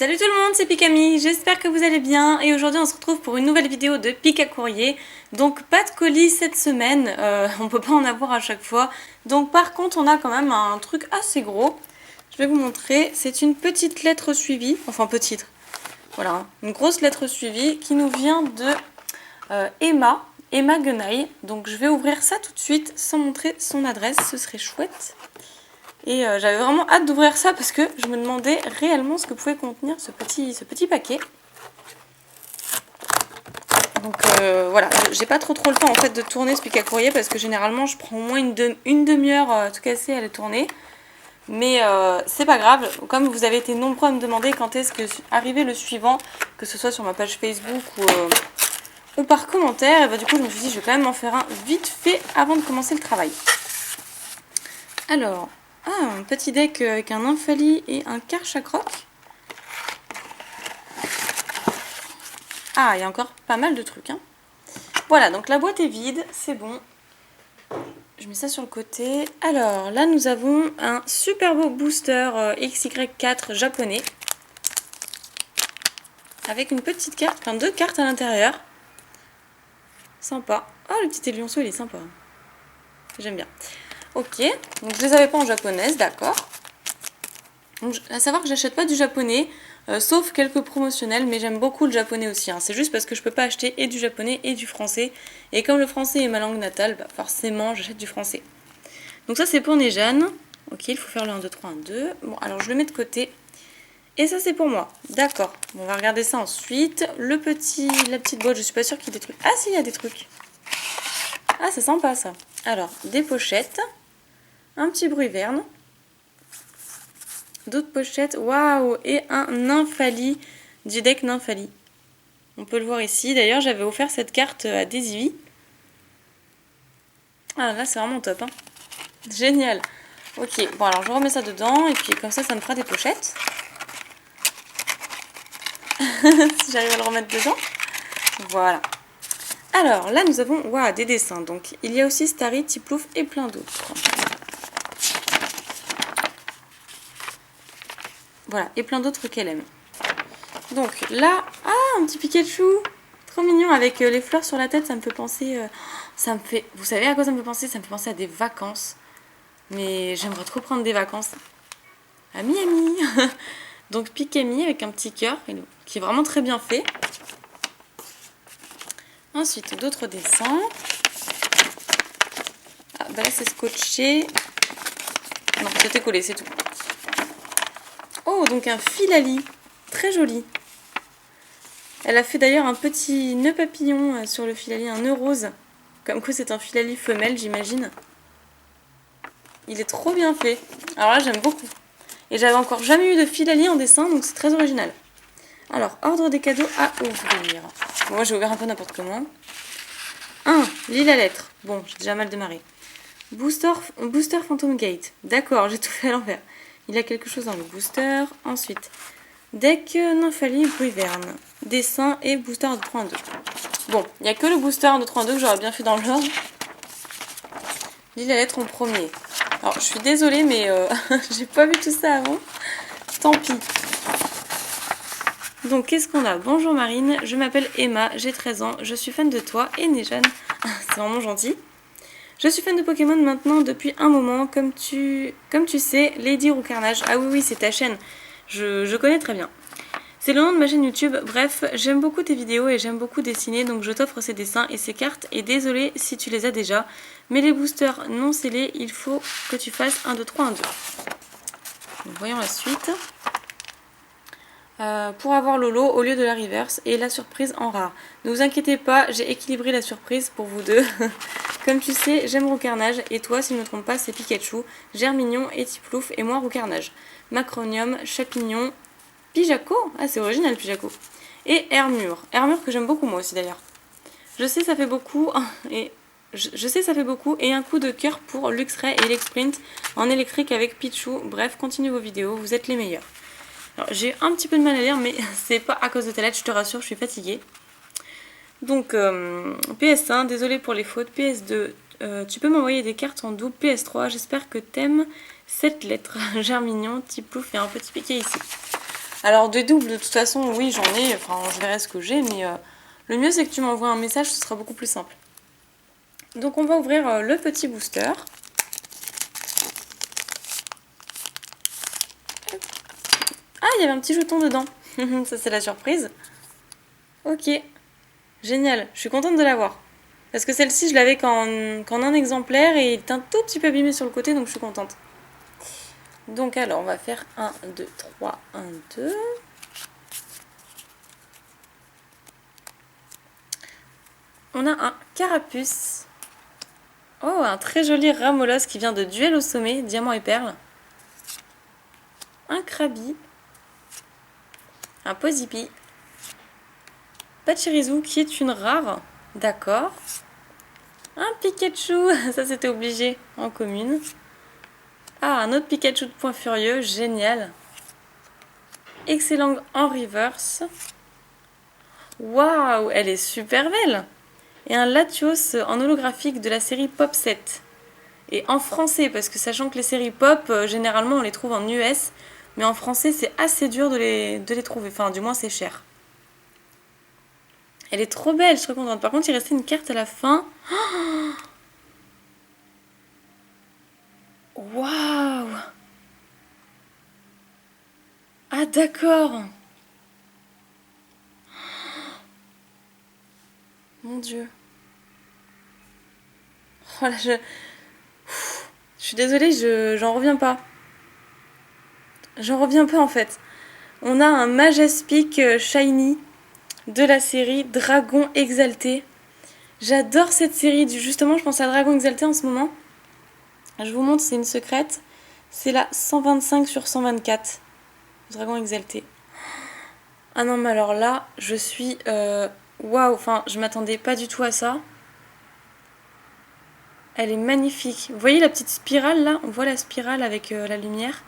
Salut tout le monde, c'est Pikami, j'espère que vous allez bien et aujourd'hui on se retrouve pour une nouvelle vidéo de Pika Courrier. Donc pas de colis cette semaine, on peut pas en avoir à chaque fois. Donc par contre on a quand même un truc assez gros. Je vais vous montrer, c'est une petite lettre suivie, enfin petite, voilà, une grosse lettre suivie qui nous vient de Emma Guenaille. Donc je vais ouvrir ça tout de suite sans montrer son adresse, ce serait chouette. Et j'avais vraiment hâte d'ouvrir ça parce que je me demandais réellement ce que pouvait contenir ce petit paquet. Donc voilà, j'ai pas trop le temps en fait de tourner ce Pika Courrier parce que généralement je prends au moins une demi-heure tout casser à le tourner. Mais c'est pas grave, comme vous avez été nombreux à me demander quand est-ce que arrivait le suivant, que ce soit sur ma page Facebook ou par commentaire, et bah, du coup je me suis dit je vais quand même en faire un vite fait avant de commencer le travail. Alors... Ah, un petit deck avec un Nymphalie et un Karchakroc. Ah, il y a encore pas mal de trucs. Hein. Voilà, donc la boîte est vide, c'est bon. Je mets ça sur le côté. Alors, là, nous avons un super beau booster XY4 japonais. Avec une petite carte, enfin 2 cartes à l'intérieur. Sympa. Oh, le petit Lionceau, il est sympa. J'aime bien. Ok, donc je les avais pas en japonaise, d'accord. Donc, à savoir que j'achète pas du japonais, sauf quelques promotionnels, mais j'aime beaucoup le japonais aussi. Hein. C'est juste parce que je peux pas acheter et du japonais et du français. Et comme le français est ma langue natale, bah forcément j'achète du français. Donc ça c'est pour Nejane. Ok, il faut faire le 1, 2, 3, 1, 2. Bon, alors je le mets de côté. Et ça c'est pour moi. D'accord, on va regarder ça ensuite. La petite boîte, je suis pas sûre qu'il y ait des trucs. Ah si, il y a des trucs. Ah, c'est sympa ça. Alors, des pochettes. Un petit bruit verne. D'autres pochettes. Waouh! Et un Nymphalie du deck Nymphalie. On peut le voir ici. D'ailleurs, j'avais offert cette carte à Daisy. Ah là, c'est vraiment top. Hein. Génial. Ok, bon alors je remets ça dedans. Et puis comme ça me fera des pochettes. Si j'arrive à le remettre dedans. Voilà. Alors là, nous avons des dessins. Donc il y a aussi Starry, Tiplouf et plein d'autres. Voilà, et plein d'autres qu'elle aime. Donc là, un petit Pikachu, trop mignon, avec les fleurs sur la tête, ça me fait penser... vous savez à quoi ça me fait penser? Ça me fait penser à des vacances. Mais j'aimerais trop prendre des vacances. À Miami. Donc Pikami avec un petit cœur, qui est vraiment très bien fait. Ensuite, d'autres dessins. Ah, bah là c'est scotché. Non, c'était collé, c'est tout. Oh, donc un Filali, très joli. Elle a fait d'ailleurs un petit nœud papillon sur le Filali, un nœud rose. Comme quoi c'est un Filali femelle, j'imagine. Il est trop bien fait. Alors là, j'aime beaucoup. Et j'avais encore jamais eu de Filali en dessin, donc c'est très original. Alors, ordre des cadeaux à ouvrir. Bon, moi, j'ai ouvert un peu n'importe comment. 1. Lis la lettre. Bon, j'ai déjà mal démarré. Booster Phantom Gate. D'accord, j'ai tout fait à l'envers. Il y a quelque chose dans le booster. Ensuite, deck Nymphalie Bruyverne. Dessin et booster 1, 2, 3, 2. Bon, il n'y a que le booster 1, 2, 3, 2 que j'aurais bien fait dans l'ordre. Lis la lettre en premier. Alors, je suis désolée, mais j'ai pas vu tout ça avant. Tant pis. Donc, qu'est-ce qu'on a? Bonjour Marine, je m'appelle Emma, j'ai 13 ans, je suis fan de toi et Nejane. C'est vraiment gentil. Je suis fan de Pokémon maintenant depuis un moment, comme tu sais, Lady Roucarnage. Ah oui, c'est ta chaîne, je connais très bien. C'est le nom de ma chaîne YouTube. Bref, j'aime beaucoup tes vidéos et j'aime beaucoup dessiner, donc je t'offre ces dessins et ces cartes. Et désolée si tu les as déjà, mais les boosters non scellés, il faut que tu fasses 1, 2, 3, 1, 2. Donc, voyons la suite. Pour avoir Lolo au lieu de la reverse et la surprise en rare. Ne vous inquiétez pas, j'ai équilibré la surprise pour vous deux. Comme tu sais, j'aime Roucarnage et toi, si je ne me trompe pas, c'est Pikachu, Germignon et Tiplouf et moi Roucarnage. Macronium, Chapignon, Pijaco, ah c'est original Pijaco, et Hermure. Hermure que j'aime beaucoup moi aussi d'ailleurs. Je sais ça fait beaucoup et un coup de cœur pour Luxray et Lexprint en électrique avec Pichu. Bref, continuez vos vidéos, vous êtes les meilleurs. J'ai un petit peu de mal à lire, mais c'est pas à cause de ta lettre, je te rassure, je suis fatiguée. Donc, PS1, désolé pour les fautes. PS2, tu peux m'envoyer des cartes en double. PS3, j'espère que t'aimes cette lettre. Germignon, Tiplouf et un petit piqué ici. Alors des doubles, de toute façon, oui, j'en ai, enfin je verrai ce que j'ai, mais le mieux c'est que tu m'envoies un message, ce sera beaucoup plus simple. Donc on va ouvrir le petit booster. Ah, il y avait un petit jeton dedans. Ça c'est la surprise. Ok, génial, je suis contente de l'avoir. Parce que celle-ci, je l'avais qu'en un exemplaire et il est un tout petit peu abîmé sur le côté, donc je suis contente. Donc alors, on va faire 1, 2, 3, 1, 2. On a un carapuce. Oh, un très joli Ramolos qui vient de Duel au sommet, diamant et perle. Un Krabi. Un Pozipi. Pachirisu qui est une rare. D'accord. Un Pikachu, ça c'était obligé en commune. Ah, un autre Pikachu de Point Furieux, génial. Excellent en reverse. Waouh, elle est super belle. Et un Latios en holographique de la série Pop 7. Et en français, parce que sachant que les séries Pop, généralement on les trouve en US, mais en français c'est assez dur de les trouver, enfin du moins c'est cher. Elle est trop belle, je suis très contente. Par contre, il restait une carte à la fin. Waouh! Ah d'accord! Mon Dieu. Oh là, je suis désolée, j'en reviens pas. J'en reviens pas en fait. On a un Majaspic Shiny de la série Dragon Exalté. J'adore cette série, justement je pense à Dragon Exalté en ce moment. Je vous montre, c'est une secrète. C'est la 125 sur 124. Dragon Exalté. Ah non mais alors là, je suis... Waouh, enfin je m'attendais pas du tout à ça. Elle est magnifique. Vous voyez la petite spirale là? On voit la spirale avec la lumière.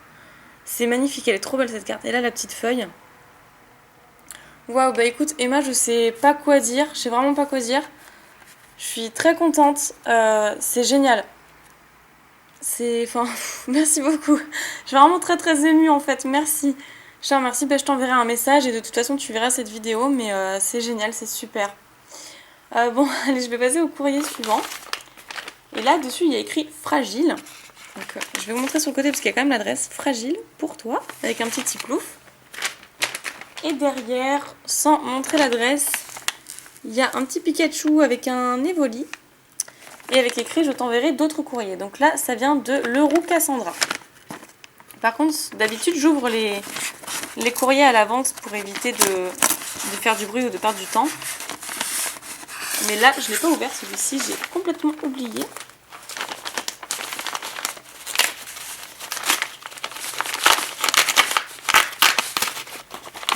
C'est magnifique, elle est trop belle cette carte. Et là la petite feuille. Waouh, bah écoute Emma, je sais pas quoi dire. Je sais vraiment pas quoi dire. Je suis très contente. C'est génial. C'est... Enfin, merci beaucoup. Je suis vraiment très très émue en fait. Merci. Je te remercie. Bah, je t'enverrai un message et de toute façon tu verras cette vidéo. Mais c'est génial, c'est super. Bon, allez, je vais passer au courrier suivant. Et là, dessus, il y a écrit fragile. Donc, je vais vous montrer sur le côté parce qu'il y a quand même l'adresse fragile pour toi, avec un petit plouf. Et derrière, sans montrer l'adresse, il y a un petit Pikachu avec un Evoli. Et avec écrit, je t'enverrai d'autres courriers. Donc là, ça vient de Leroux Cassandra. Par contre, d'habitude, j'ouvre les courriers à l'avance pour éviter de faire du bruit ou de perdre du temps. Mais là, je ne l'ai pas ouvert celui-ci, j'ai complètement oublié.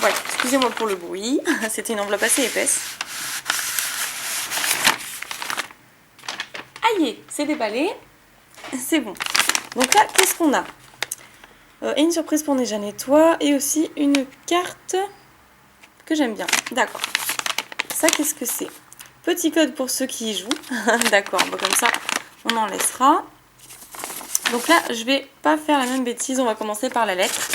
Voilà, excusez-moi pour le bruit, c'était une enveloppe assez épaisse. Aïe, c'est déballé, c'est bon. Donc là, qu'est-ce qu'on a? Et une surprise pour Nejan et toi, et aussi une carte que j'aime bien. D'accord. Ça, qu'est-ce que c'est? Petit code pour ceux qui y jouent. D'accord, bon, comme ça, on en laissera. Donc là, je vais pas faire la même bêtise, on va commencer par la lettre.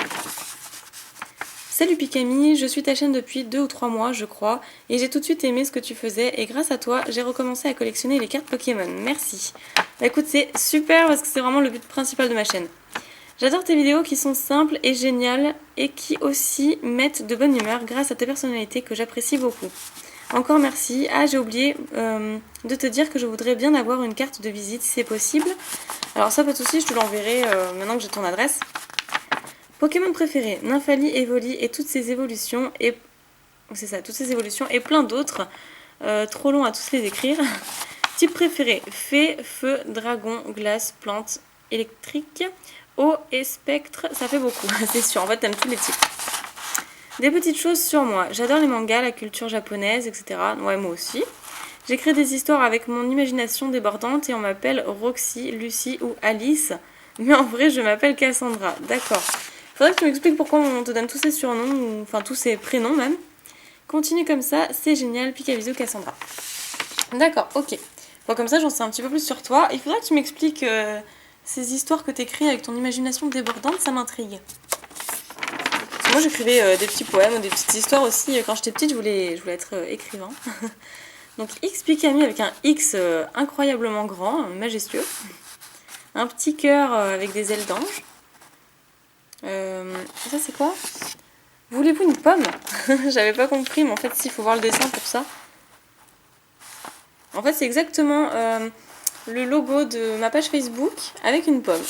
Salut Pikami, je suis ta chaîne depuis 2 ou 3 mois, je crois, et j'ai tout de suite aimé ce que tu faisais, et grâce à toi, j'ai recommencé à collectionner les cartes Pokémon. Merci. Bah écoute, c'est super parce que c'est vraiment le but principal de ma chaîne. J'adore tes vidéos qui sont simples et géniales, et qui aussi mettent de bonne humeur grâce à ta personnalité que j'apprécie beaucoup. Encore merci. Ah, j'ai oublié de te dire que je voudrais bien avoir une carte de visite si c'est possible. Alors ça, pas de souci, je te l'enverrai maintenant que j'ai ton adresse. Pokémon préféré, Nymphali, Evoli et toutes ces évolutions et... C'est ça, toutes ces évolutions et plein d'autres. Trop long à tous les écrire. Type préféré, fée, feu, dragon, glace, plante, électrique, eau et spectre. Ça fait beaucoup, c'est sûr. En fait, t'aimes tous les types. Des petites choses sur moi. J'adore les mangas, la culture japonaise, etc. Ouais, moi aussi. J'écris des histoires avec mon imagination débordante et on m'appelle Roxy, Lucie ou Alice. Mais en vrai, je m'appelle Cassandra. D'accord. Faudrait que tu m'expliques pourquoi on te donne tous ces surnoms, ou enfin tous ces prénoms même. Continue comme ça, c'est génial. Pikaviso Cassandra. D'accord, ok. Bon, comme ça, j'en sais un petit peu plus sur toi. Il faudrait que tu m'expliques ces histoires que tu écris avec ton imagination débordante, ça m'intrigue. Moi j'écrivais des petits poèmes ou des petites histoires aussi. Quand j'étais petite, je voulais être écrivain. Donc X Pikami avec un X incroyablement grand, majestueux. Un petit cœur avec des ailes d'ange. Ça c'est quoi? Voulez-vous une pomme? J'avais pas compris, mais en fait si, il faut voir le dessin pour ça. En fait c'est exactement le logo de ma page Facebook avec une pomme.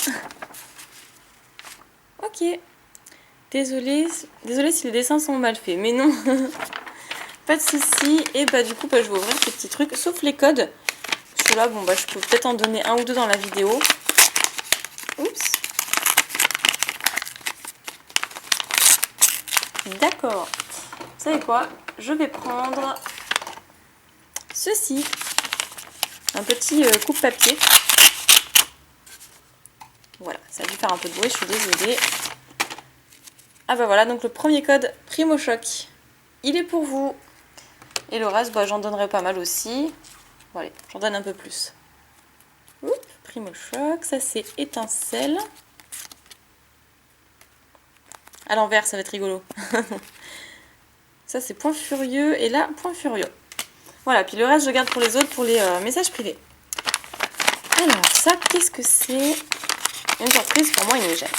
Ok. Désolée si les dessins sont mal faits, mais non. Pas de soucis. Et bah du coup je vais ouvrir ces petits trucs, sauf les codes. Ceux-là, bon bah je peux peut-être en donner un ou deux dans la vidéo. Oups. D'accord. Vous savez quoi? Je vais prendre ceci. Un petit coupe-papier. Voilà, ça a dû faire un peu de bruit, je suis désolée. Ah bah voilà, donc le premier code Primo Choc, il est pour vous. Et le reste, bah, j'en donnerai pas mal aussi. Bon, allez, j'en donne un peu plus. Oups, Primo Choc, ça c'est étincelle. À l'envers, ça va être rigolo. Ça c'est point furieux et là, point furieux. Voilà, puis le reste, je garde pour les autres, pour les messages privés. Alors, ça, qu'est-ce que c'est? Une surprise pour moi, une légère.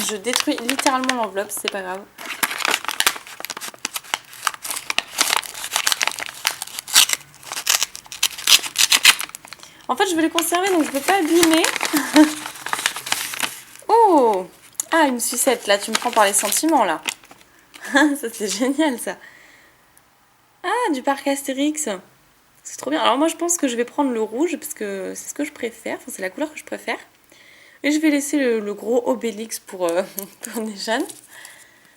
Je détruis littéralement l'enveloppe, c'est pas grave. En fait, je vais les conserver, donc je ne vais pas abîmer. Oh! Ah, une sucette, là, tu me prends par les sentiments, là. Ça, c'est génial, ça. Ah, du parc Astérix. C'est trop bien. Alors moi, je pense que je vais prendre le rouge, parce que c'est ce que je préfère. Enfin, c'est la couleur que je préfère. Et je vais laisser le gros Obélix pour Nejane.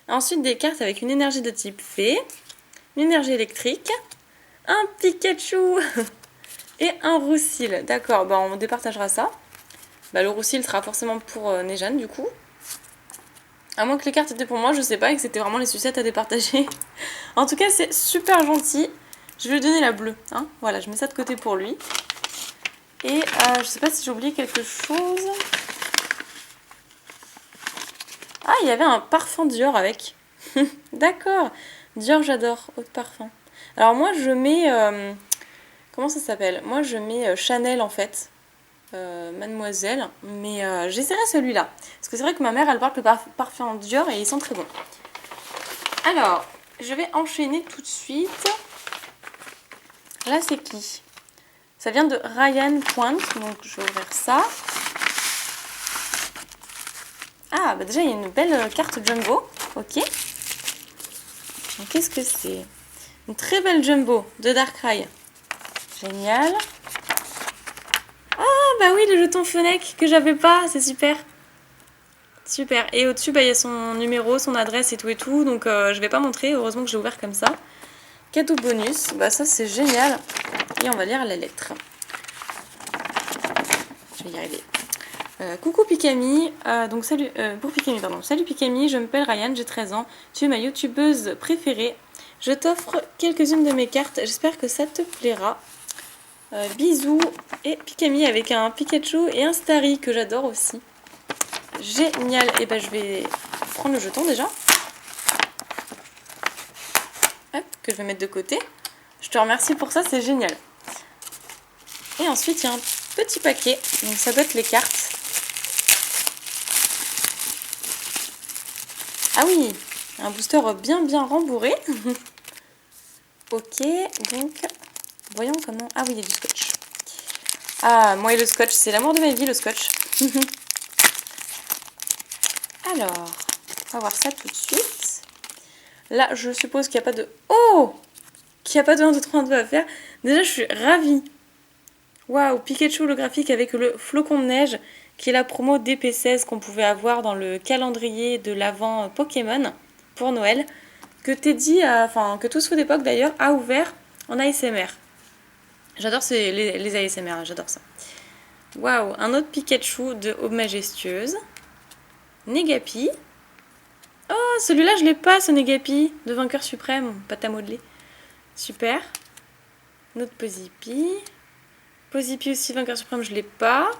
Ensuite, des cartes avec une énergie de type fée, une énergie électrique, un Pikachu et un Roussil. D'accord, bah on départagera ça. Bah, le Roussil sera forcément pour Nejane, du coup. À moins que les cartes étaient pour moi, je sais pas, et que c'était vraiment les sucettes à départager. En tout cas, c'est super gentil. Je vais lui donner la bleue. Hein, voilà, je mets ça de côté pour lui. Et je sais pas si j'ai oublié quelque chose. Ah, il y avait un parfum Dior avec. D'accord. Dior, j'adore. Eau de parfum. Alors moi, je mets... comment ça s'appelle? Moi, je mets Chanel, en fait. Mademoiselle. Mais j'essaierai celui-là. Parce que c'est vrai que ma mère, elle porte le parfum Dior et ils sont très bons. Alors, je vais enchaîner tout de suite. Là, c'est qui? Ça vient de Ryan Point. Donc, je vais ouvrir ça. Ah, bah déjà, il y a une belle carte jumbo. Ok. Qu'est-ce que c'est? Une très belle jumbo de Darkrai. Génial. Ah, bah oui, le jeton Fennec que j'avais pas. C'est super. Super. Et au-dessus, bah, il y a son numéro, son adresse et tout. Donc, je vais pas montrer. Heureusement que j'ai ouvert comme ça. Cadeau bonus. Bah, ça, c'est génial. Et on va lire la lettre. Je vais y arriver. Coucou Pikami, donc salut, pour Pikami, pardon. Salut Pikami, je m'appelle Ryan, j'ai 13 ans, tu es ma youtubeuse préférée. Je t'offre quelques-unes de mes cartes, j'espère que ça te plaira. Bisous, et Pikami avec un Pikachu et un Starry que j'adore aussi. Génial, et ben je vais prendre le jeton déjà. Hop, que je vais mettre de côté. Je te remercie pour ça, c'est génial. Et ensuite il y a un petit paquet, donc ça doit être les cartes. Ah oui, un booster bien rembourré. Ok, donc, voyons comment... Ah oui, il y a du scotch. Ah, moi et le scotch, c'est l'amour de ma vie, le scotch. Alors, on va voir ça tout de suite. Là, je suppose qu'il n'y a pas de... Oh! Qu'il n'y a pas de 1, 2, 3, 1, 2 à faire. Déjà, je suis ravie. Waouh, Pikachu holographique avec le flocon de neige, qui est la promo DP16 qu'on pouvait avoir dans le calendrier de l'avant Pokémon pour Noël, que Teddy, que Tous Fous d'époque d'ailleurs, a ouvert en ASMR. J'adore les ASMR, j'adore ça. Waouh, un autre Pikachu de Aube Majestueuse. Negapi. Oh, celui-là je l'ai pas, ce Negapi, de Vainqueur Suprême, pâte à modeler. Super. Notre Pozipi. Posipi aussi, vainqueur suprême, je l'ai pas.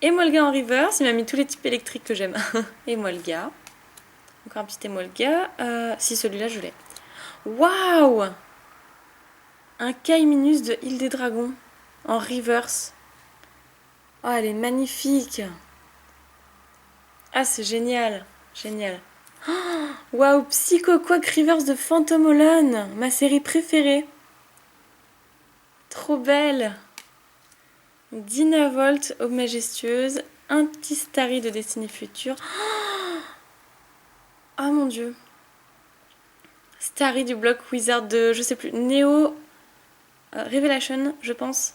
Emolga en reverse, il m'a mis tous les types électriques que j'aime. Emolga. Encore un petit Emolga. Si, celui-là, je l'ai. Waouh! Un Kaiminus de Île des Dragons en reverse. Oh, elle est magnifique. Ah, c'est génial. Génial. Waouh, Psycho Quack reverse de Phantom Holon, ma série préférée. Trop belle. Dynavolt, Aube majestueuse. Un petit Starry de Destinée Future. Oh mon dieu. Starry du bloc Wizard de, je sais plus, Neo Revelation, je pense.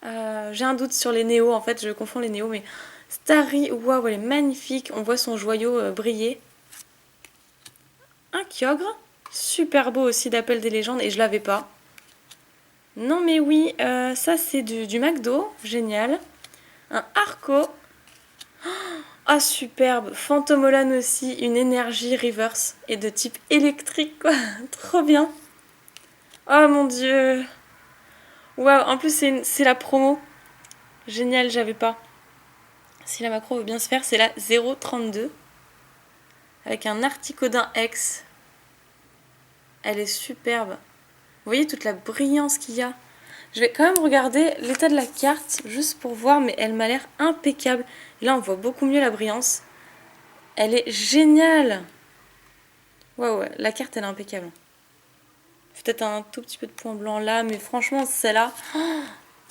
J'ai un doute sur les Néo, en fait, je confonds les Néo, mais Starry, waouh, elle est magnifique. On voit son joyau briller. Un Kyogre, super beau aussi d'Appel des légendes, et je l'avais pas. Non mais oui, ça c'est du McDo, génial. Un Arco. Ah superbe, Phantom Holon aussi, une énergie reverse et de type électrique quoi, trop bien. Oh mon dieu. Waouh, en plus c'est la promo. Génial, j'avais pas. Si la macro veut bien se faire, c'est la 0,32. Avec un Articodin X. Elle est superbe. Vous voyez toute la brillance qu'il y a. Je vais quand même regarder l'état de la carte, juste pour voir, mais elle m'a l'air impeccable. Et là, on voit beaucoup mieux la brillance. Elle est géniale. Waouh, ouais, la carte, elle est impeccable. Peut-être un tout petit peu de point blanc là, mais franchement, celle-là,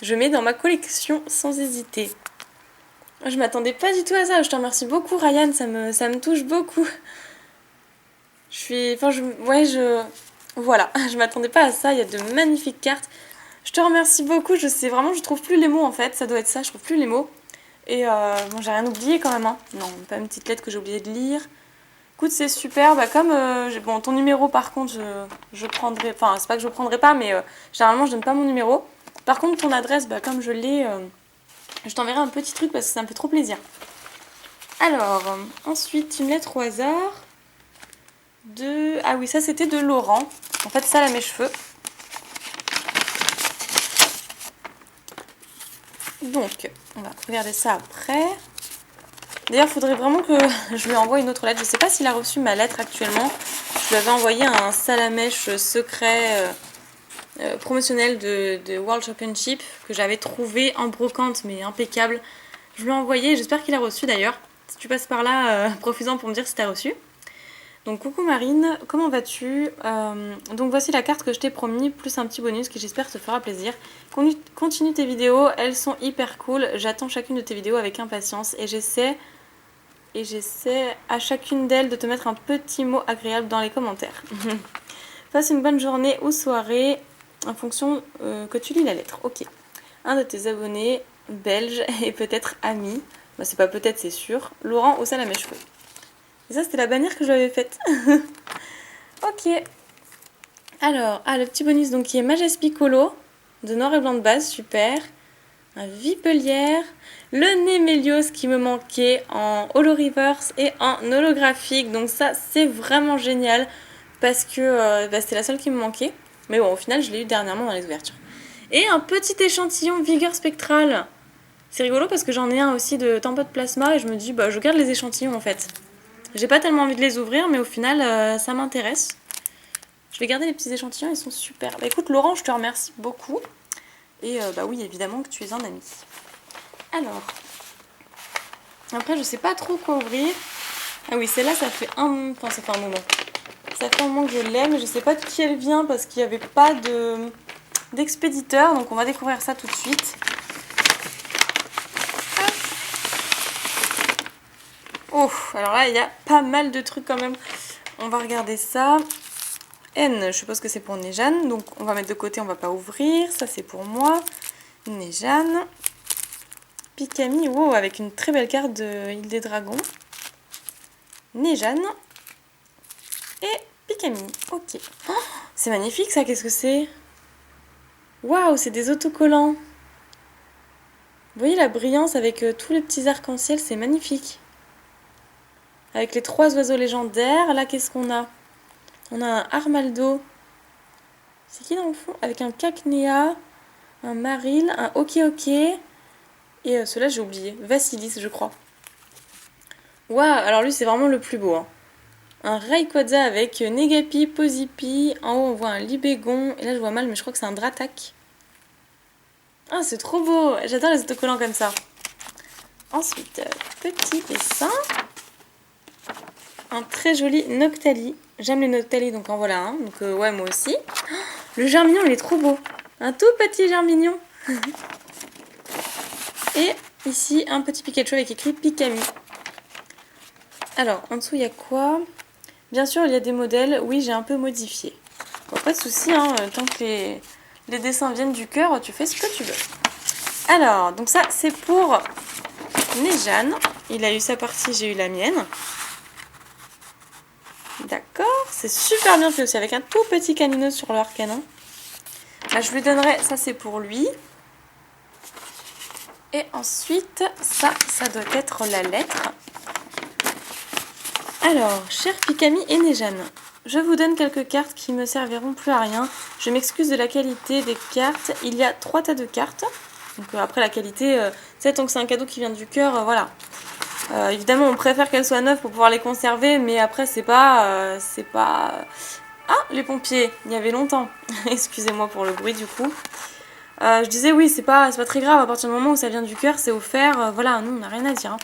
je mets dans ma collection sans hésiter. Je m'attendais pas du tout à ça. Je te remercie beaucoup, Ryan. Ça me touche beaucoup. Je suis... Enfin, voilà, je m'attendais pas à ça. Il y a de magnifiques cartes. Je te remercie beaucoup. Je sais vraiment, je trouve plus les mots en fait. Ça doit être ça, je trouve plus les mots. Et bon, j'ai rien oublié quand même. Hein. Non, pas une petite lettre que j'ai oublié de lire. Écoute, c'est super. Bah, comme bon, ton numéro, par contre, je prendrai. Enfin, c'est pas que je prendrai pas, mais généralement, je donne pas mon numéro. Par contre, ton adresse, bah, comme je l'ai, je t'enverrai un petit truc parce que ça me fait trop plaisir. Alors, ensuite, une lettre au hasard. Ah oui, ça c'était de Laurent. En fait, ça, là, mes cheveux. Donc, on va regarder ça après. D'ailleurs, il faudrait vraiment que je lui envoie une autre lettre. Je ne sais pas s'il a reçu ma lettre actuellement. Je lui avais envoyé un salamèche secret promotionnel de World Championship que j'avais trouvé en brocante, mais impeccable. Je lui ai envoyé, j'espère qu'il a reçu d'ailleurs. Si tu passes par là, profite-en pour me dire si tu as reçu. Donc coucou Marine, comment vas-tu? Donc voici la carte que je t'ai promis, plus un petit bonus qui j'espère te fera plaisir. Continue tes vidéos, elles sont hyper cool. J'attends chacune de tes vidéos avec impatience et j'essaie à chacune d'elles de te mettre un petit mot agréable dans les commentaires. Passe une bonne journée ou soirée en fonction que tu lis la lettre. Ok. Un de tes abonnés belges et peut-être ami. Bah, c'est pas peut-être, c'est sûr. Laurent au sel à mes cheveux. Et ça, c'était la bannière que je lui avais faite. Ok. Alors, le petit bonus donc qui est Majesty Piccolo de noir et blanc de base, super. Un Vipelière. Le Némélios qui me manquait en holo reverse et en holographique. Donc ça, c'est vraiment génial parce que c'était la seule qui me manquait. Mais bon, au final, je l'ai eu dernièrement dans les ouvertures. Et un petit échantillon Vigueur Spectrale. C'est rigolo parce que j'en ai un aussi de Tempo de Plasma et je me dis, bah je garde les échantillons en fait. J'ai pas tellement envie de les ouvrir, mais au final, ça m'intéresse. Je vais garder les petits échantillons, ils sont super. Bah écoute, Laurent, je te remercie beaucoup. Et bah oui, évidemment que tu es un ami. Alors, après, je sais pas trop quoi ouvrir. Ah oui, celle-là, ça fait un moment. Ça fait un moment que je l'ai, mais je sais pas de qui elle vient parce qu'il n'y avait pas d'expéditeur. Donc on va découvrir ça tout de suite. Oh, alors là, il y a pas mal de trucs quand même. On va regarder ça. N, je suppose que c'est pour Nejane. Donc on va mettre de côté, on va pas ouvrir. Ça, c'est pour moi. Nejane. Pikami, wow, avec une très belle carte de Île des Dragons. Nejane. Et Pikami. Ok. Oh, c'est magnifique ça, qu'est-ce que c'est? Waouh, c'est des autocollants. Vous voyez la brillance avec tous les petits arcs-en-ciel, c'est magnifique. Avec les 3 oiseaux légendaires, là qu'est-ce qu'on a? On a un Armaldo. C'est qui dans le fond? Avec un Cacnea, un Maril, un Ok Ok. Et ceux-là, j'ai oublié. Vassilis, je crois. Waouh, alors lui, c'est vraiment le plus beau. Hein. Un Rayquaza avec Negapi, Posipi. En haut, on voit un Libégon. Et là, je vois mal, mais je crois que c'est un Dratak. Ah, c'est trop beau. J'adore les autocollants comme ça. Ensuite, petit dessin. Un très joli Noctali. J'aime les Noctali, donc en voilà un. Donc ouais, moi aussi. Le Germignon, il est trop beau. Un tout petit Germignon. Et ici, un petit Pikachu avec écrit Pikami. Alors, en dessous, il y a quoi? Bien sûr, il y a des modèles. Oui, j'ai un peu modifié. Bon, pas de souci, hein, tant que les dessins viennent du cœur, tu fais ce que tu veux. Alors, donc ça, c'est pour Nejane. Il a eu sa partie, j'ai eu la mienne. D'accord, c'est super bien fait aussi, avec un tout petit caninos sur leur canon. Là, je lui donnerai, ça c'est pour lui. Et ensuite, ça doit être la lettre. Alors, cher Pikami et Nejane, je vous donne quelques cartes qui me serviront plus à rien. Je m'excuse de la qualité des cartes. Il y a 3 tas de cartes. Donc après la qualité, tant que c'est un cadeau qui vient du cœur, voilà. Évidemment, on préfère qu'elles soient neuves pour pouvoir les conserver, mais après, c'est pas... Ah, les pompiers, il y avait longtemps. Excusez-moi pour le bruit du coup. Je disais oui, c'est pas très grave, à partir du moment où ça vient du cœur, c'est offert. Voilà, nous, on n'a rien à dire. Hein.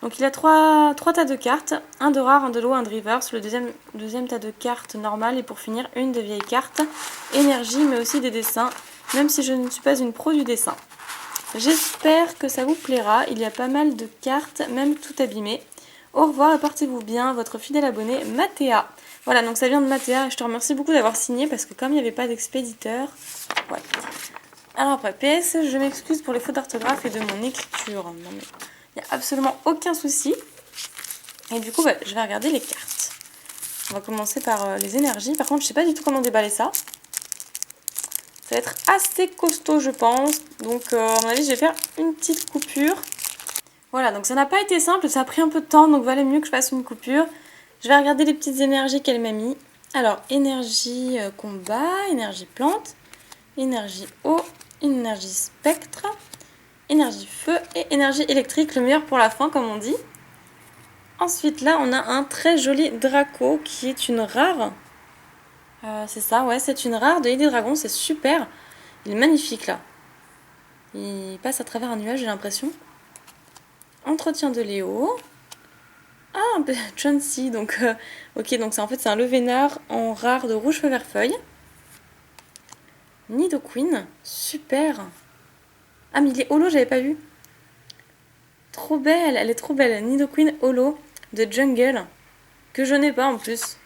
Donc il y a 3 tas de cartes, un de rare, un de low, un de reverse, le deuxième tas de cartes normales et pour finir une de vieilles cartes, énergie mais aussi des dessins, même si je ne suis pas une pro du dessin. J'espère que ça vous plaira, il y a pas mal de cartes, même tout abîmées. Au revoir et portez-vous bien, votre fidèle abonné Mathéa. Voilà, donc ça vient de Mathéa, je te remercie beaucoup d'avoir signé parce que comme il n'y avait pas d'expéditeur, ouais. Alors après, PS, je m'excuse pour les fautes d'orthographe et de mon écriture. Non mais, il n'y a absolument aucun souci. Et du coup, je vais regarder les cartes. On va commencer par les énergies. Par contre, je ne sais pas du tout comment déballer ça. Ça va être assez costaud, je pense. Donc, à mon avis, je vais faire une petite coupure. Voilà, donc ça n'a pas été simple. Ça a pris un peu de temps, donc valait mieux que je fasse une coupure. Je vais regarder les petites énergies qu'elle m'a mis. Alors, énergie combat, énergie plante, énergie eau, énergie spectre, énergie feu et énergie électrique, le meilleur pour la fin comme on dit. Ensuite là on a un très joli Draco qui est une rare. C'est ça, ouais, c'est une rare de Lady Dragon, c'est super. Il est magnifique là. Il passe à travers un nuage, j'ai l'impression. Entretien de Léo. Ah, un peu Chauncey, donc ok, donc en fait c'est un Levénard en rare de rouge feu vert feuille. Nidoqueen, super. Ah mais il est holo, j'avais pas vu. Trop belle, elle est trop belle. Nidoqueen holo de Jungle, que je n'ai pas en plus.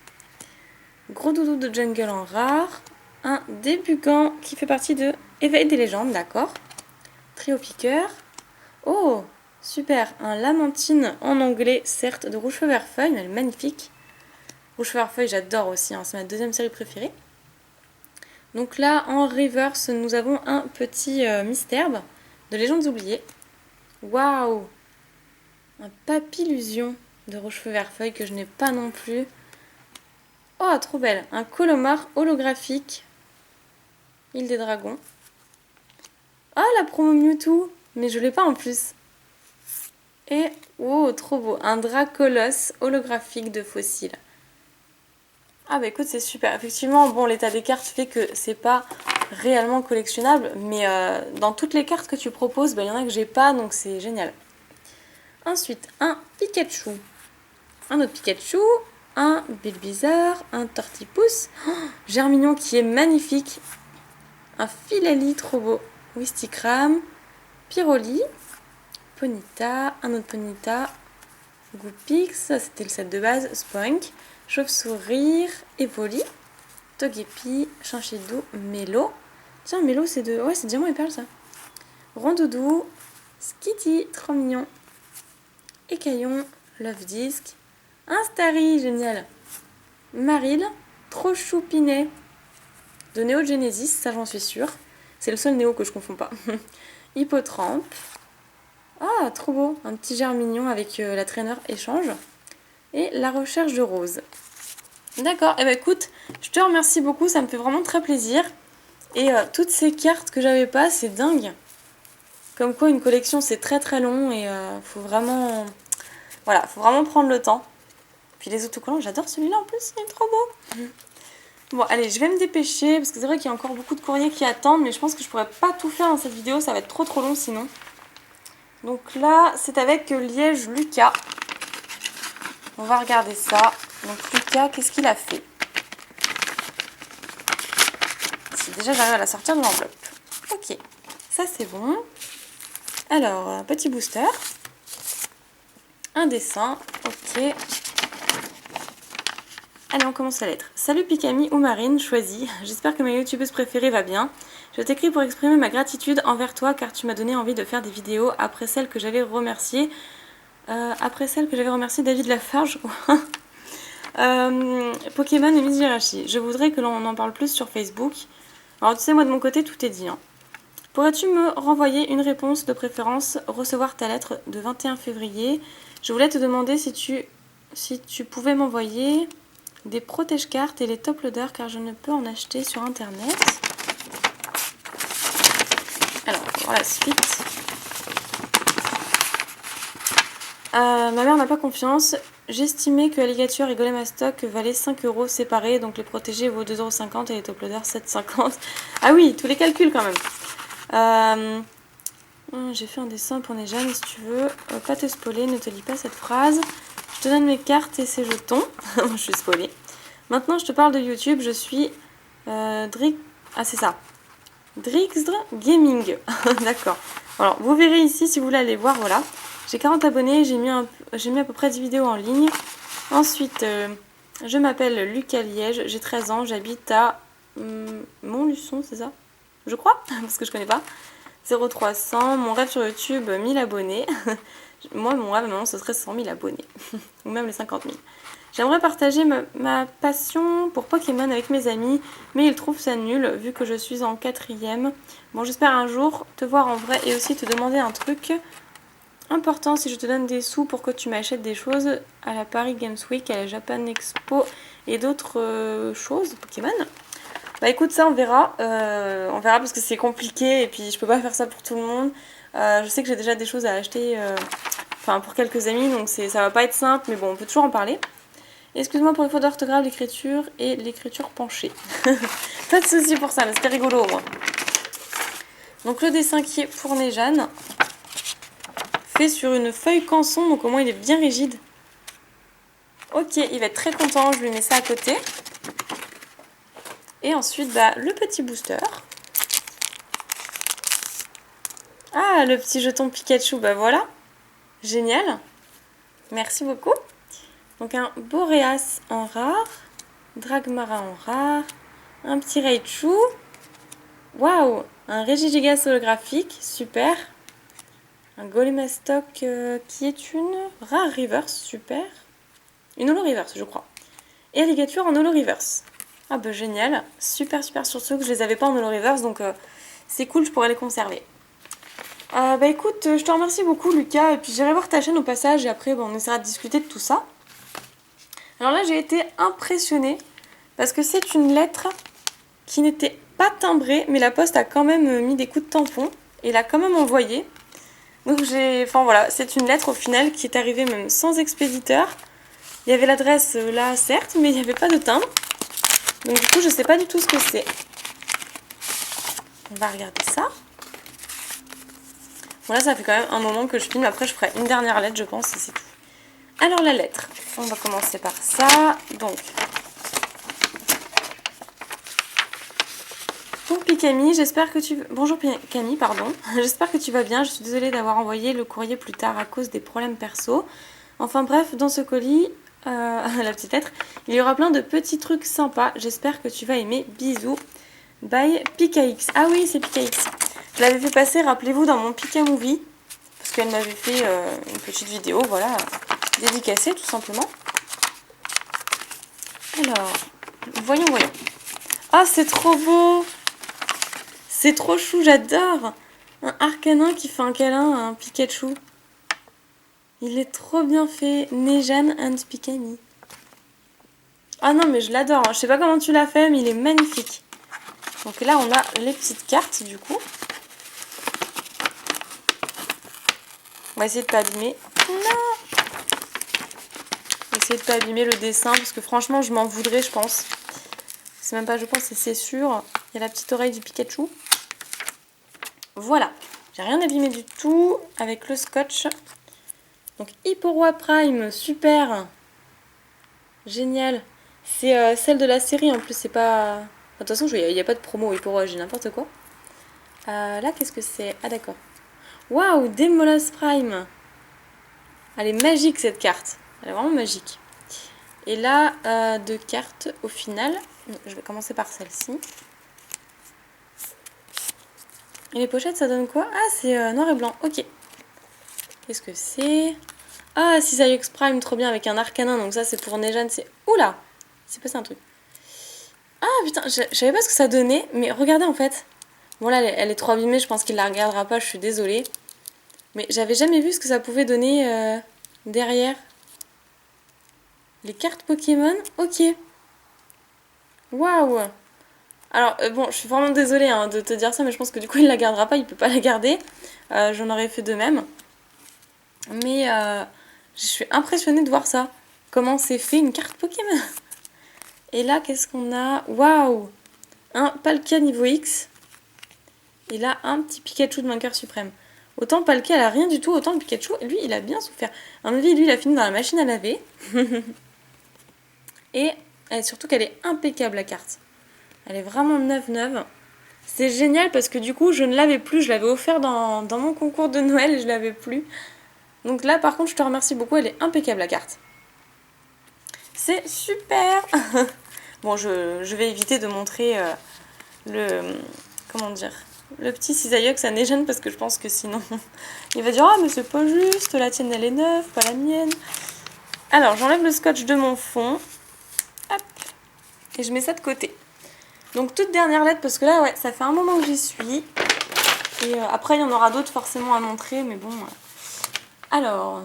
Gros doudou de Jungle en rare. Un Débugant qui fait partie de Éveil des légendes, d'accord. Trio piqueur. Oh, super. Un Lamentine en anglais, certes, de rouge feu vert feuille, mais elle est magnifique. Rouge feu vert feuille, j'adore aussi, hein, c'est ma deuxième série préférée. Donc là, en reverse, nous avons un petit Mystherbe de Légendes oubliées. Waouh! Un Papillusion de rouge feu vert feuille que je n'ai pas non plus. Oh, trop belle. Un Colomar holographique. Île des Dragons. Ah, la promo Mewtwo. Mais je l'ai pas en plus. Et, oh, trop beau. Un Dracolos holographique de fossile. Ah bah écoute, c'est super. Effectivement, bon, l'état des cartes fait que c'est pas réellement collectionnable. Mais dans toutes les cartes que tu proposes, il y en a que j'ai pas, donc c'est génial. Ensuite, un Pikachu. Un autre Pikachu. Un Bulbizarre. Un Tortipousse. Oh, Germignon qui est magnifique. Un Filali trop beau. Wistikram. Pyroli. Ponyta. Un autre Ponyta. Goopix. Ça c'était le set de base. Spoink. Chauve-sourire. Evoli. Togepi. Chinchidou. Mélo. Tiens, Mélo c'est de... Ouais, c'est Diamant et Perle ça. Rondoudou. Skitty. Trop mignon. Écaillon. Love Disc. Un Starry. Génial. Maril. Trop choupinet. De Néo Genesis, ça j'en suis sûre. C'est le seul Néo que je confonds pas. Hippotrampe. Ah, trop beau. Un petit Germignon avec la traîneur échange. Et la recherche de rose. D'accord. Eh ben écoute, je te remercie beaucoup. Ça me fait vraiment très plaisir. Et toutes ces cartes que j'avais pas, c'est dingue. Comme quoi une collection c'est très très long et faut vraiment... Voilà, faut vraiment prendre le temps. Puis les autocollants, j'adore celui-là en plus, il est trop beau. Bon, allez, je vais me dépêcher parce que c'est vrai qu'il y a encore beaucoup de courriers qui attendent, mais je pense que je pourrais pas tout faire dans cette vidéo, ça va être trop long sinon. Donc là, c'est avec Liège Lucas. On va regarder ça. Donc Lucas, qu'est-ce qu'il a fait? Si déjà j'arrive à la sortir de l'enveloppe. Ok, ça c'est bon. Alors, un petit booster. Un dessin, ok. Allez, on commence la lettre. Salut Pikami ou Marine, choisis. J'espère que ma youtubeuse préférée va bien. Je t'écris pour exprimer ma gratitude envers toi car tu m'as donné envie de faire des vidéos après celle que j'avais remerciée. David Lafarge. Pokémon et Miss Jirachi. Je voudrais que l'on en parle plus sur Facebook. Alors tu sais, moi de mon côté, tout est dit. Hein. Pourrais-tu me renvoyer une réponse, de préférence recevoir ta lettre de 21 février. Je voulais te demander si tu pouvais m'envoyer des protège-cartes et les top loaders car je ne peux en acheter sur internet. Alors, pour la suite. Ma mère n'a pas confiance. J'estimais que Alligator et Golem à stock valaient 5 € séparés, donc les protégés vaut 2,50 € et les top loaders 7,50 €. Ah oui, tous les calculs quand même. J'ai fait un dessin pour Nejane, si tu veux. Pas te spoiler, ne te lis pas cette phrase. Je te donne mes cartes et ces jetons. Je suis spoilée. Maintenant, je te parle de YouTube. Je suis Ah, c'est ça. Drixdr Gaming. D'accord. Alors, vous verrez ici si vous voulez aller voir. Voilà. J'ai 40 abonnés. J'ai mis à peu près 10 vidéos en ligne. Ensuite, je m'appelle Lucas Liège. J'ai 13 ans. J'habite à Montluçon, c'est ça? Je crois, parce que je connais pas. 0300. Mon rêve sur YouTube, 1000 abonnés. Moi, mon rêve maintenant, ce serait 100 000 abonnés. Ou même les 50 000. J'aimerais partager ma passion pour Pokémon avec mes amis, mais ils trouvent ça nul vu que je suis en 4e. Bon, j'espère un jour te voir en vrai et aussi te demander un truc important. Si je te donne des sous pour que tu m'achètes des choses à la Paris Games Week, à la Japan Expo et d'autres choses Pokémon. Bah écoute, ça on verra. On verra parce que c'est compliqué et puis je peux pas faire ça pour tout le monde. Je sais que j'ai déjà des choses à acheter pour quelques amis, donc ça va pas être simple, mais bon, on peut toujours en parler. Excuse-moi pour les fautes d'orthographe, l'écriture et l'écriture penchée. Pas de soucis pour ça, mais c'était rigolo au moins. Donc le dessin qui est pour Nejane, fait sur une feuille canson, donc au moins il est bien rigide. Ok, il va être très content, je lui mets ça à côté. Et ensuite, le petit booster. Ah, le petit jeton Pikachu, voilà. Génial. Merci beaucoup. Donc un Boreas en rare, Dragmara en rare, un petit Raichu, waouh, un Regigigas holographique, super, un Golem à stock qui est une rare reverse, super, une holo reverse je crois, et Alligator en holo reverse. Ah génial, super sur ceux que je les avais pas en holo reverse, donc c'est cool, je pourrais les conserver. Écoute, je te remercie beaucoup Lucas, et puis j'irai voir ta chaîne au passage, et après on essaiera de discuter de tout ça. Alors là, j'ai été impressionnée parce que c'est une lettre qui n'était pas timbrée, mais la poste a quand même mis des coups de tampon et l'a quand même envoyée. Donc voilà, c'est une lettre au final qui est arrivée même sans expéditeur. Il y avait l'adresse là, certes, mais il n'y avait pas de timbre. Donc du coup, je sais pas du tout ce que c'est. On va regarder ça. Bon là, ça fait quand même un moment que je filme. Après, je ferai une dernière lettre, je pense, et c'est tout. Alors la lettre, on va commencer par ça. Donc, pour Pikami, j'espère que tu... Bonjour Pikami, pardon. J'espère que tu vas bien. Je suis désolée d'avoir envoyé le courrier plus tard à cause des problèmes perso. Enfin bref, dans ce colis, la petite lettre, il y aura plein de petits trucs sympas. J'espère que tu vas aimer. Bisous. Bye PikaX. Ah oui, c'est PikaX. Je l'avais fait passer, rappelez-vous, dans mon Pika Movie. Parce qu'elle m'avait fait une petite vidéo, voilà, dédicacée tout simplement. Alors, voyons. Ah, c'est trop beau! C'est trop chou, j'adore! Un Arcanin qui fait un câlin à un Pikachu. Il est trop bien fait. Nejane and Pikami. Ah non, mais je l'adore. Je sais pas comment tu l'as fait, mais il est magnifique. Donc là, on a les petites cartes, du coup. On va essayer de pas abîmer. Non! Essayer de pas abîmer le dessin, parce que franchement, je m'en voudrais, je pense. C'est même pas, je pense, c'est sûr. Il y a la petite oreille du Pikachu. Voilà. J'ai rien abîmé du tout avec le scotch. Donc, Hipporoi Prime, super! Génial! C'est celle de la série, en plus, c'est pas... De toute façon, il n'y a pas de promo Hipporoi, j'ai n'importe quoi. Là, qu'est-ce que c'est? Ah, d'accord. Waouh, Demolos Prime! Elle est magique, cette carte. Elle est vraiment magique. Et là, deux cartes au final. Je vais commencer par celle-ci. Et les pochettes, ça donne quoi? Ah, c'est noir et blanc. Ok. Qu'est-ce que c'est? Ah, Cisaillux Prime, trop bien, avec un arcanin. Donc ça, c'est pour Nejane. C'est... Oula! C'est passé un truc. Ah, putain, je savais pas ce que ça donnait. Mais regardez, en fait. Bon, là, elle est trop abîmée. Je pense qu'il la regardera pas. Je suis désolée. Mais j'avais jamais vu ce que ça pouvait donner derrière. Les cartes Pokémon. Ok. Waouh! Alors, bon, je suis vraiment désolée hein, de te dire ça, mais je pense que du coup, il la gardera pas, il peut pas la garder. J'en aurais fait de même. Mais je suis impressionnée de voir ça. Comment c'est fait une carte Pokémon. Et là, qu'est-ce qu'on a? Waouh! Un Palkia niveau X. Et là, un petit Pikachu de vainqueur suprême. Autant Palkia, elle a rien du tout, autant le Pikachu, lui, il a bien souffert. À mon avis, lui, il a fini dans la machine à laver. Et surtout qu'elle est impeccable, la carte. Elle est vraiment neuve. C'est génial parce que du coup, je ne l'avais plus. Je l'avais offert dans mon concours de Noël et je l'avais plus. Donc là, par contre, je te remercie beaucoup. Elle est impeccable, la carte. C'est super. Bon, je vais éviter de montrer comment dire, le petit cisailleux à Nejane parce que je pense que sinon, il va dire « Ah, mais c'est pas juste. La tienne, elle est neuve, pas la mienne. » Alors, j'enlève le scotch de mon fond. Hop. Et je mets ça de côté. Donc toute dernière lettre parce que là ouais ça fait un moment que j'y suis. Et après il y en aura d'autres forcément à montrer mais bon. Alors,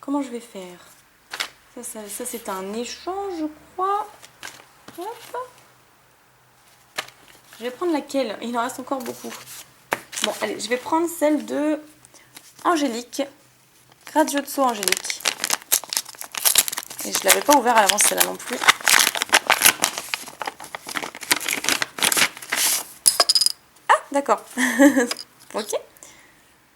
comment je vais faire? Ça c'est un échange je crois. Hop. Je vais prendre laquelle? Il en reste encore beaucoup. Bon allez, je vais prendre celle de Angélique. Gradiotso Angélique. Et je ne l'avais pas ouvert à l'avance celle-là non plus. D'accord. Ok.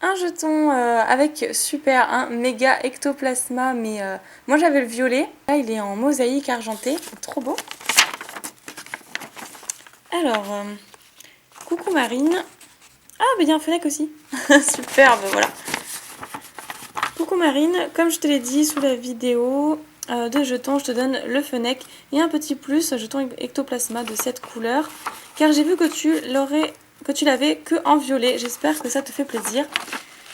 Un jeton avec super, un méga ectoplasma, mais moi j'avais le violet. Là il est en mosaïque argenté, trop beau. Alors, coucou Marine. Ah, mais il y a un Fennec aussi. Superbe, voilà. Coucou Marine, comme je te l'ai dit sous la vidéo de jetons, je te donne le Fennec et un petit plus, jeton ectoplasma de cette couleur. Car j'ai vu que tu l'avais que en violet. J'espère que ça te fait plaisir.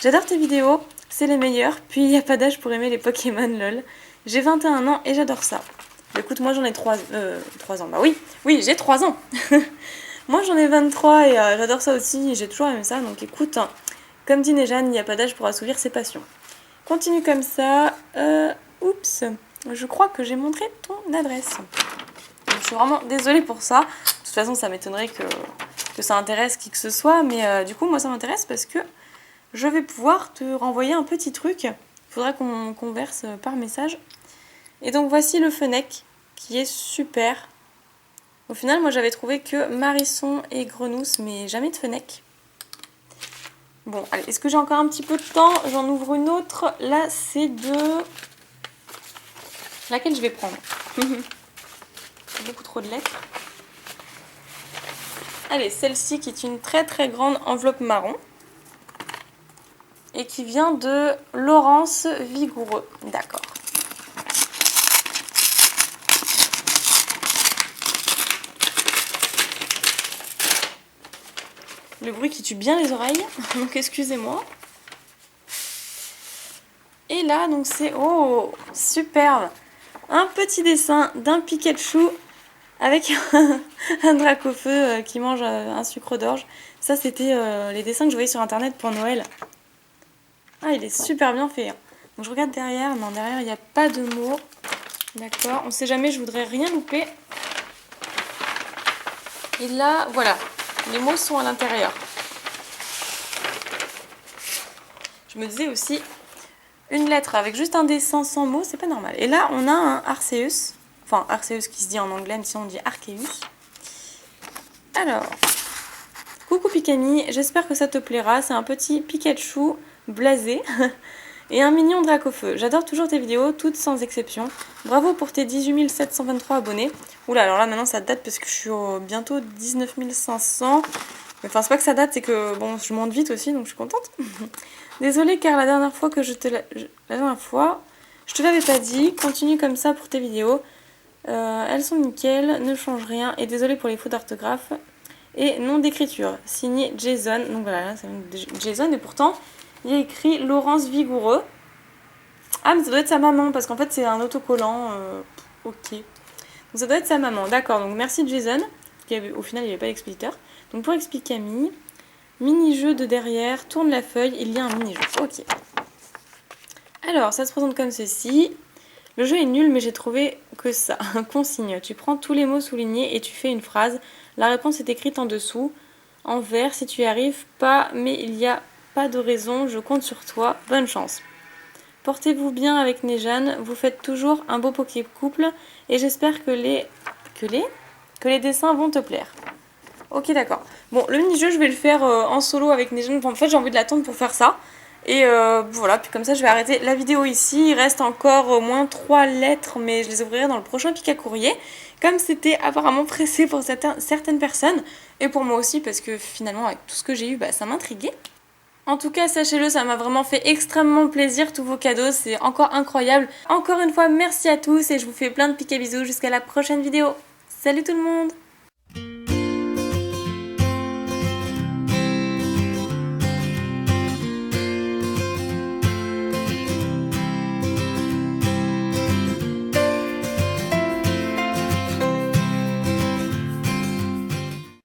J'adore tes vidéos, c'est les meilleures. Puis il n'y a pas d'âge pour aimer les Pokémon, lol. J'ai 21 ans et j'adore ça. Écoute, moi j'en ai 3 ans. Bah oui, j'ai 3 ans. Moi j'en ai 23 et j'adore ça aussi. J'ai toujours aimé ça. Donc écoute, hein, comme dit Nejane, il n'y a pas d'âge pour assouvir ses passions. Continue comme ça. Oups, je crois que j'ai montré ton adresse. Donc, je suis vraiment désolée pour ça. De toute façon, ça m'étonnerait que ça intéresse qui que ce soit. Mais du coup, moi ça m'intéresse parce que je vais pouvoir te renvoyer un petit truc. Il faudra qu'on converse par message. Et donc voici le Fennec qui est super. Au final, moi j'avais trouvé que Marisson et Grenousse, mais jamais de Fennec. Bon, allez, est-ce que j'ai encore un petit peu de temps? J'en ouvre une autre. Là, c'est de... Laquelle je vais prendre? Beaucoup trop de lettres. Allez, celle-ci qui est une très très grande enveloppe marron. Et qui vient de Laurence Vigoureux. D'accord. Le bruit qui tue bien les oreilles, donc excusez-moi. Et là, donc c'est... Oh, superbe! Un petit dessin d'un Pikachu avec un Dracofeu qui mange un sucre d'orge. Ça, c'était les dessins que je voyais sur internet pour Noël. Ah, il est super bien fait. Donc je regarde derrière. Non, derrière, il n'y a pas de mots. D'accord, on sait jamais, je voudrais rien louper. Et là, voilà. Les mots sont à l'intérieur. Je me disais aussi, une lettre avec juste un dessin sans mots, c'est pas normal. Et là, on a un Arceus. Enfin, Arceus qui se dit en anglais, même si on dit Arceus. Alors, coucou Pikami, j'espère que ça te plaira. C'est un petit Pikachu blasé et un mignon Dracofeu. J'adore toujours tes vidéos, toutes sans exception. Bravo pour tes 18 723 abonnés. Oula, alors là maintenant ça date parce que je suis bientôt 19 500. Enfin, c'est pas que ça date, c'est que bon, je monte vite aussi, donc je suis contente. Désolée car la dernière fois je te l'avais pas dit. Continue comme ça pour tes vidéos. Elles sont nickel, ne change rien. Et désolée pour les fautes d'orthographe et nom d'écriture. Signé Jason. Donc voilà, là, c'est Jason et pourtant il y a écrit Laurence Vigoureux. Ah, mais ça doit être sa maman parce qu'en fait c'est un autocollant. Ok. Donc ça doit être sa maman. D'accord, donc merci Jason. Au final il n'y avait pas d'expéditeur. Donc pour expliquer Camille, mini-jeu de derrière, tourne la feuille, il y a un mini-jeu. Ok. Alors ça se présente comme ceci. Le jeu est nul mais j'ai trouvé que ça. Consigne. Tu prends tous les mots soulignés et tu fais une phrase. La réponse est écrite en dessous. En vert si tu y arrives pas, mais il n'y a pas de raison, je compte sur toi. Bonne chance. Portez-vous bien avec Nejane, vous faites toujours un beau Poké couple et j'espère que les dessins vont te plaire. Ok, d'accord. Bon, le mini-jeu, je vais le faire en solo avec Nejane. Enfin, en fait, j'ai envie de l'attendre pour faire ça. Et voilà, puis comme ça, je vais arrêter la vidéo ici. Il reste encore au moins 3 lettres, mais je les ouvrirai dans le prochain pic à courrier. Comme c'était apparemment pressé pour certaines personnes. Et pour moi aussi, parce que finalement, avec tout ce que j'ai eu, bah, ça m'intriguait. En tout cas, sachez-le, ça m'a vraiment fait extrêmement plaisir. Tous vos cadeaux, c'est encore incroyable. Encore une fois, merci à tous et je vous fais plein de pics à bisous jusqu'à la prochaine vidéo. Salut tout le monde!